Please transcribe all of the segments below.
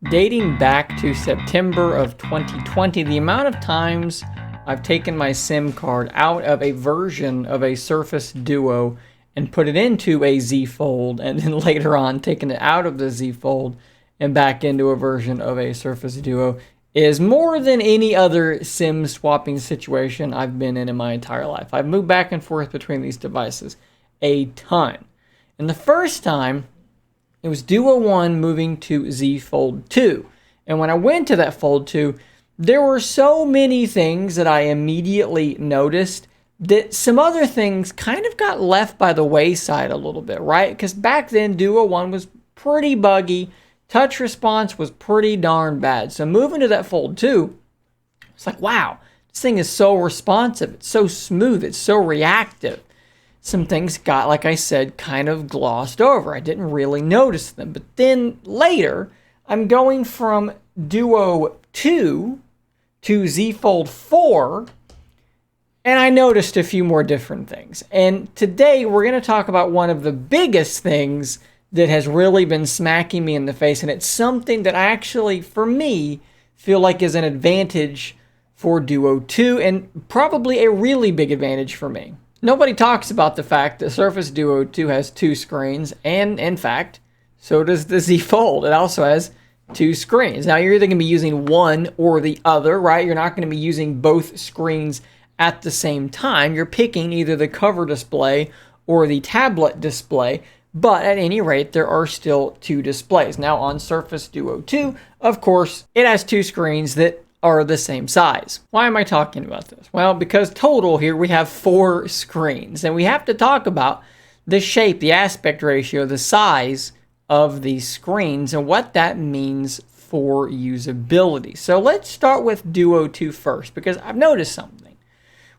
Dating back to September of 2020, the amount of times I've taken my SIM card out of a version of a Surface Duo and put it into a Z Fold, and then later on taken it out of the Z Fold and back into a version of a Surface Duo is more than any other SIM swapping situation I've been in my entire life. I've moved back and forth between these devices a ton. And the first time, it was Duo 1 moving to Z Fold 2. And when I went to that Fold 2, there were so many things that I immediately noticed that some other things kind of got left by the wayside a little bit, right? Because back then, Duo 1 was pretty buggy. Touch response was pretty darn bad. So moving to that Fold 2, it's like, wow, this thing is so responsive. It's so smooth. It's so reactive. Some things got, like I said, kind of glossed over. I didn't really notice them. But then later, I'm going from Duo 2 to Z Fold 4, and I noticed a few more different things. And today, we're going to talk about one of the biggest things that has really been smacking me in the face, and it's something that I actually, for me, feel like is an advantage for Duo 2, and probably a really big advantage for me. Nobody talks about the fact that Surface Duo 2 has two screens, and in fact, so does the Z Fold. It also has two screens. Now, you're either going to be using one or the other, right? You're not going to be using both screens at the same time. You're picking either the cover display or the tablet display, but at any rate, there are still two displays. Now, on Surface Duo 2, of course, it has two screens that are the same size. Why am I talking about this? Well, because total here we have 4 screens, and we have to talk about the shape, the aspect ratio, the size of these screens, and what that means for usability. So let's start with Duo 2 first, because I've noticed something.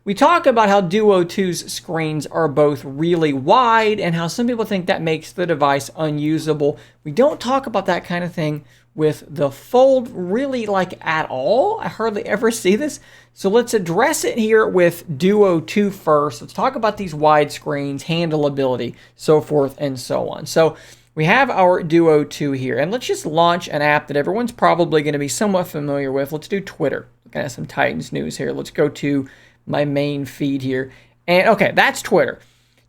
We talk about how Duo 2's screens are both really wide and how some people think that makes the device unusable. We don't talk about that kind of thing with the Fold really like at all. I hardly ever see this. So let's address it here with Duo 2 first. Let's talk about these wide screens, handleability, so forth and so on. So we have our Duo 2 here, and let's just launch an app that everyone's probably going to be somewhat familiar with. Let's do Twitter. Looking at some Titans news here. Let's go to my main feed here. And okay, that's Twitter.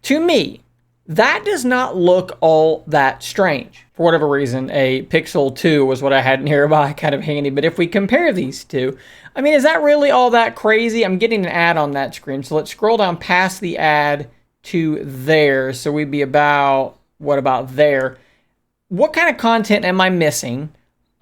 To me, that does not look all that strange. For whatever reason, a Pixel 2 was what I had nearby, kind of handy. But if we compare these two, I mean, is that really all that crazy? I'm getting an ad on that screen. So let's scroll down past the ad to there. So we'd be about, what about there? What kind of content am I missing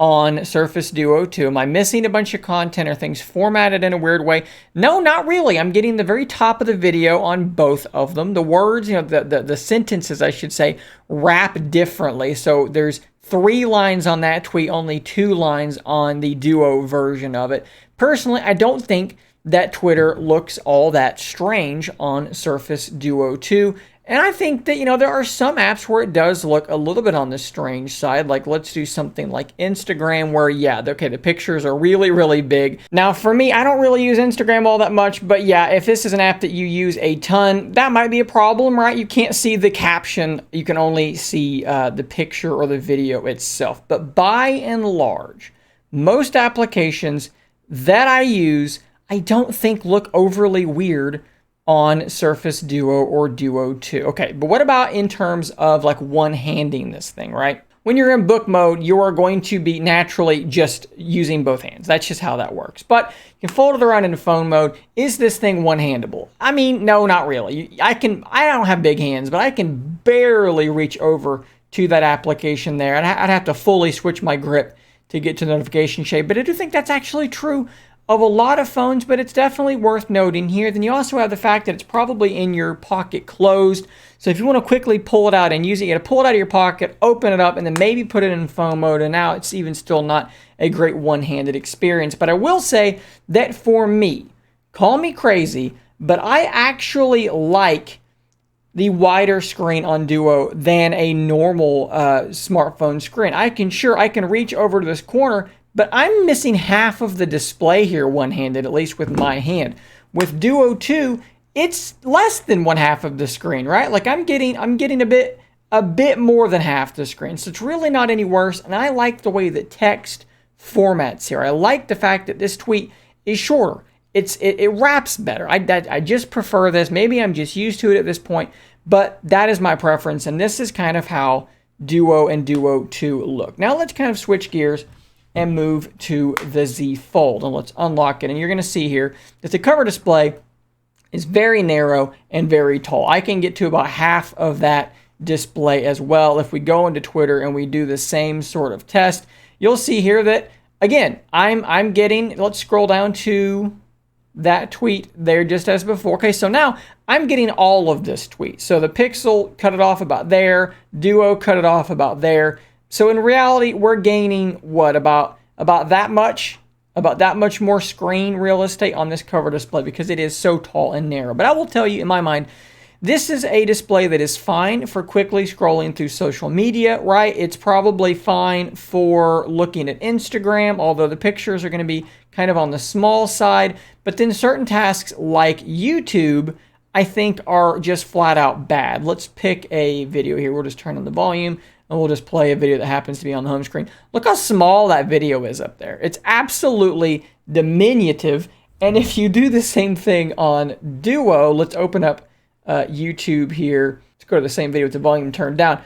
on Surface Duo 2? Am I missing a bunch of content? Are things formatted in a weird way? No, not really. I'm getting the very top of the video on both of them. The words, the sentences, I should say, wrap differently. So there's 3 lines on that tweet, only 2 lines on the Duo version of it. Personally, I don't think that Twitter looks all that strange on Surface Duo 2. And I think that, there are some apps where it does look a little bit on the strange side. Like, let's do something like Instagram where, the pictures are really, really big. Now, for me, I don't really use Instagram all that much. But yeah, if this is an app that you use a ton, that might be a problem, right? You can't see the caption. You can only see the picture or the video itself. But by and large, most applications that I use, I don't think look overly weird on Surface Duo or Duo 2. Okay, but what about in terms of like one-handing this thing, right? When you're in book mode, you are going to be naturally just using both hands. That's just how that works. But you can fold it around into phone mode. Is this thing one-handable? I mean, no, not really. I don't have big hands, but I can barely reach over to that application there. I'd have to fully switch my grip to get to the notification shape. But I do think that's actually true of a lot of phones, but it's definitely worth noting here. Then you also have the fact that it's probably in your pocket closed. So if you want to quickly pull it out and use it, you got to pull it out of your pocket, open it up, and then maybe put it in phone mode. And now it's even still not a great one-handed experience. But I will say that for me, call me crazy, but I actually like the wider screen on Duo than a normal smartphone screen. I can reach over to this corner, but I'm missing half of the display here one-handed, at least with my hand. With Duo 2, it's less than one half of the screen, right? Like I'm getting a bit a bit more than half the screen. So it's really not any worse. And I like the way that text formats here. I like the fact that this tweet is shorter. It wraps better. I just prefer this. Maybe I'm just used to it at this point, but that is my preference. And this is kind of how Duo and Duo 2 look. Now let's kind of switch gears and move to the Z Fold. And let's unlock it. And you're going to see here that the cover display is very narrow and very tall. I can get to about half of that display as well. If we go into Twitter and we do the same sort of test, you'll see here that, again, I'm getting, let's scroll down to that tweet there just as before. Okay, so now I'm getting all of this tweet. So the Pixel cut it off about there, Duo cut it off about there. So in reality, we're gaining what, about that much more screen real estate on this cover display because it is so tall and narrow. But I will tell you, in my mind, this is a display that is fine for quickly scrolling through social media, right? It's probably fine for looking at Instagram, although the pictures are going to be kind of on the small side. But then certain tasks like YouTube, I think, are just flat out bad. Let's pick a video here. We'll just turn on the volume and we'll just play a video that happens to be on the home screen. Look how small that video is up there. It's absolutely diminutive. And if you do the same thing on Duo, let's open up YouTube here. Let's go to the same video with the volume turned down.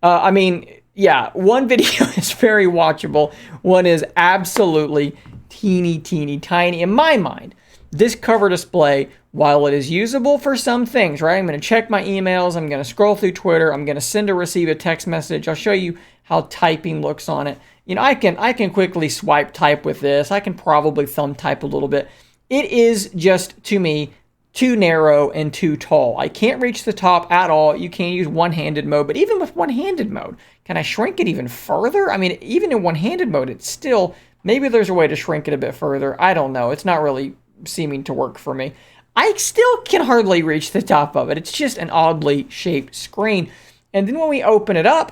I mean, yeah, one video is very watchable. One is absolutely teeny tiny. In my mind, this cover display, while it is usable for some things, right? I'm going to check my emails. I'm going to scroll through Twitter. I'm going to send or receive a text message. I'll show you how typing looks on it. You know, I can quickly swipe type with this. I can probably thumb type a little bit. It is just, to me, too narrow and too tall. I can't reach the top at all. You can't use one-handed mode, but even with one-handed mode, can I shrink it even further? I mean, even in one-handed mode, it's still, maybe there's a way to shrink it a bit further. I don't know. It's not really seeming to work for me. I still can hardly reach the top of it. It's just an oddly shaped screen. And then when we open it up,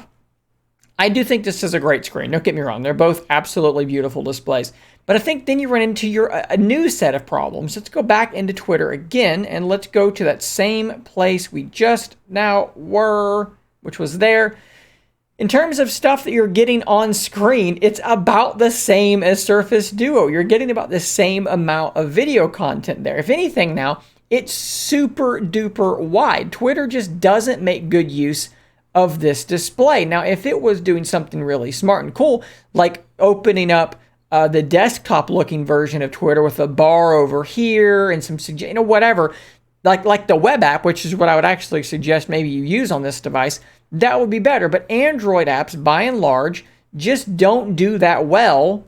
I do think this is a great screen. Don't get me wrong. They're both absolutely beautiful displays. But I think then you run into a new set of problems. Let's go back into Twitter again, and let's go to that same place we just now were, which was there. In terms of stuff that you're getting on screen, it's about the same as Surface Duo. You're getting about the same amount of video content there. If anything now, it's super duper wide. Twitter just doesn't make good use of this display. Now, if it was doing something really smart and cool, like opening up the desktop-looking version of Twitter with a bar over here and some, whatever, like the web app, which is what I would actually suggest maybe you use on this device, that would be better. But Android apps, by and large, just don't do that well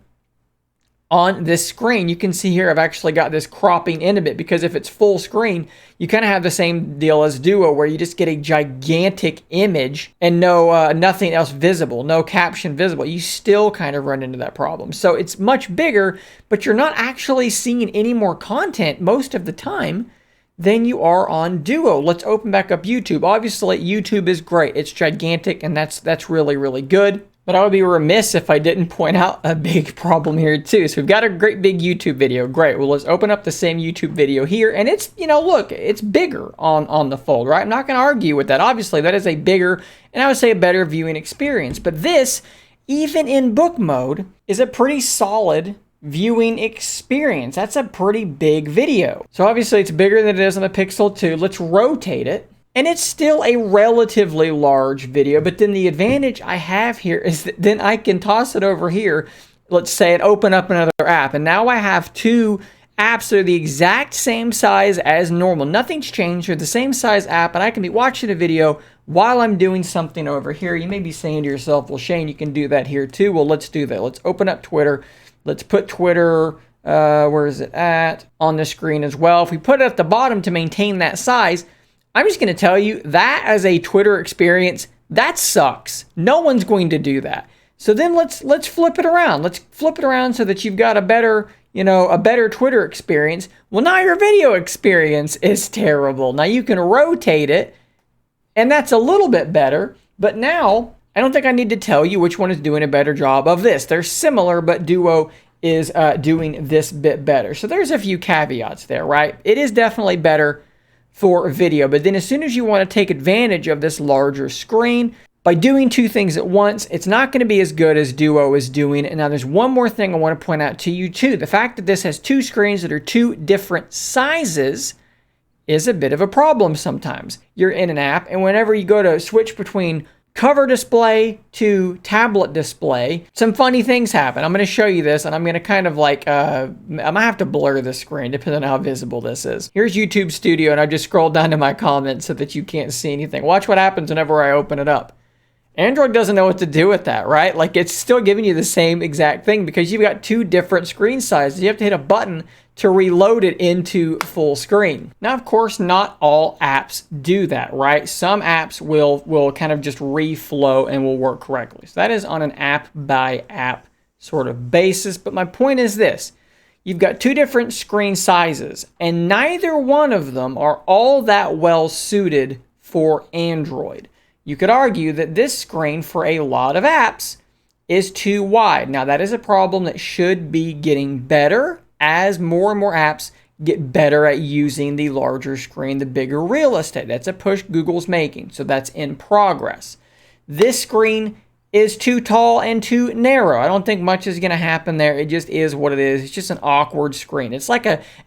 on this screen. You can see here I've actually got this cropping into it because if it's full screen, you kind of have the same deal as Duo where you just get a gigantic image and nothing else visible, no caption visible. You still kind of run into that problem. So it's much bigger, but you're not actually seeing any more content most of the time than you are on Duo. Let's open back up YouTube. Obviously, YouTube is great. It's gigantic, and that's really, really good. But I would be remiss if I didn't point out a big problem here too. So we've got a great big YouTube video. Great. Well, let's open up the same YouTube video here. And it's, look, it's bigger on the Fold, right? I'm not going to argue with that. Obviously, that is a bigger, and I would say a better viewing experience. But this, even in book mode, is a pretty solid viewing experience. That's a pretty big video. So obviously, it's bigger than it is on the Pixel 2. Let's rotate it. And it's still a relatively large video, but then the advantage I have here is that then I can toss it over here, let's say, and open up another app. And now I have two apps that are the exact same size as normal. Nothing's changed. They're the same size app, and I can be watching a video while I'm doing something over here. You may be saying to yourself, well, Shane, you can do that here too. Well, let's do that. Let's open up Twitter. Let's put Twitter, where is it at, on the screen as well. If we put it at the bottom to maintain that size, I'm just going to tell you that as a Twitter experience, that sucks. No one's going to do that. So then let's flip it around. Let's flip it around so that you've got a better Twitter experience. Well, now your video experience is terrible. Now you can rotate it, and that's a little bit better. But now I don't think I need to tell you which one is doing a better job of this. They're similar, but Duo is doing this bit better. So there's a few caveats there, right? It is definitely better for video, but then as soon as you want to take advantage of this larger screen, by doing two things at once, it's not going to be as good as Duo is doing. And now there's one more thing I want to point out to you too. The fact that this has two screens that are two different sizes is a bit of a problem sometimes. You're in an app, and whenever you go to switch between cover display to tablet display, some funny things happen. I'm going to show you this, and I'm going to kind of like, I'm going to have to blur the screen depending on how visible this is. Here's YouTube Studio, and I just scrolled down to my comments so that you can't see anything. Watch what happens whenever I open it up. Android doesn't know what to do with that, right? Like, it's still giving you the same exact thing because you've got two different screen sizes. You have to hit a button to reload it into full screen. Now, of course, not all apps do that, right? Some apps will kind of just reflow and will work correctly. So that is on an app by app sort of basis. But my point is this. You've got two different screen sizes, and neither one of them are all that well suited for Android. You could argue that this screen for a lot of apps is too wide. Now, that is a problem that should be getting better as more and more apps get better at using the larger screen, the bigger real estate. That's a push Google's making, so that's in progress. This screen is too tall and too narrow. I don't think much is going to happen there. It just is what it is. It's just an awkward screen. It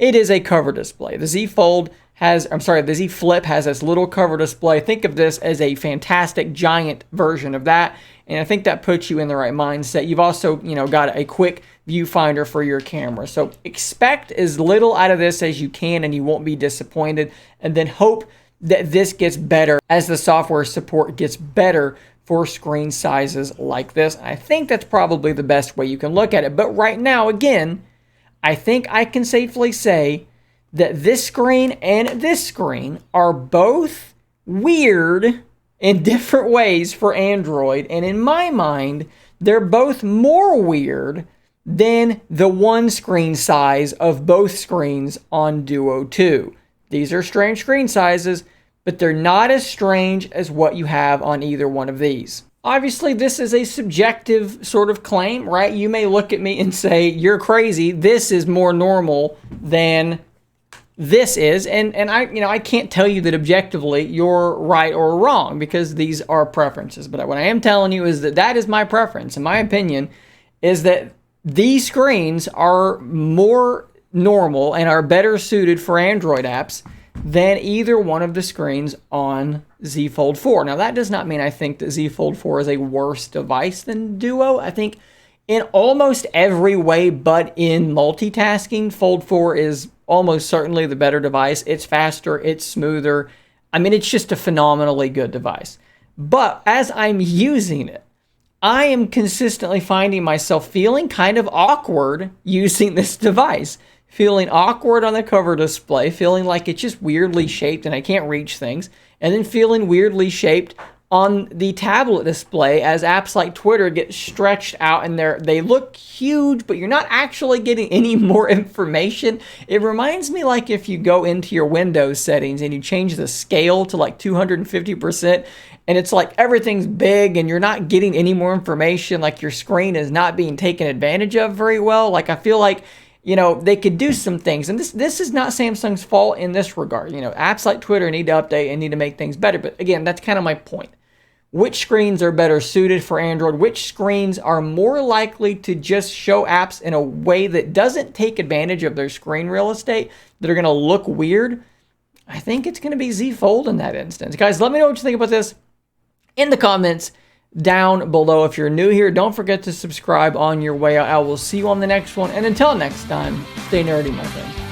is a cover display. The Z Flip has this little cover display. Think of this as a fantastic giant version of that, and I think that puts you in the right mindset. You've also, got a quick viewfinder for your camera. So expect as little out of this as you can, and you won't be disappointed, and then hope that this gets better as the software support gets better for screen sizes like this. I think that's probably the best way you can look at it. But right now, again, I think I can safely say that this screen and this screen are both weird in different ways for Android. And in my mind, they're both more weird than the one screen size of both screens on Duo 2. These are strange screen sizes, but they're not as strange as what you have on either one of these. Obviously, this is a subjective sort of claim, right? You may look at me and say, you're crazy. This is more normal than this is. And I can't tell you that objectively you're right or wrong because these are preferences. But what I am telling you is that is my preference. In my opinion, is that these screens are more normal and are better suited for Android apps than either one of the screens on Z Fold 4. Now, that does not mean I think that Z Fold 4 is a worse device than Duo. I think in almost every way but in multitasking, Fold 4 is almost certainly the better device. It's faster, it's smoother. I mean, it's just a phenomenally good device. But as I'm using it, I am consistently finding myself feeling kind of awkward using this device. Feeling awkward on the cover display, feeling like it's just weirdly shaped and I can't reach things, and then feeling weirdly shaped on the tablet display as apps like Twitter get stretched out and they look huge, but you're not actually getting any more information. It reminds me like if you go into your Windows settings and you change the scale to like 250%, and it's like everything's big and you're not getting any more information, like your screen is not being taken advantage of very well. Like I feel like they could do some things. And this is not Samsung's fault in this regard. Apps like Twitter need to update and need to make things better. But again, that's kind of my point. Which screens are better suited for Android? Which screens are more likely to just show apps in a way that doesn't take advantage of their screen real estate, that are going to look weird? I think it's going to be Z Fold in that instance. Guys, let me know what you think about this in the comments down below. If you're new here, don't forget to subscribe on your way out. I will see you on the next one. And until next time, stay nerdy, my friend.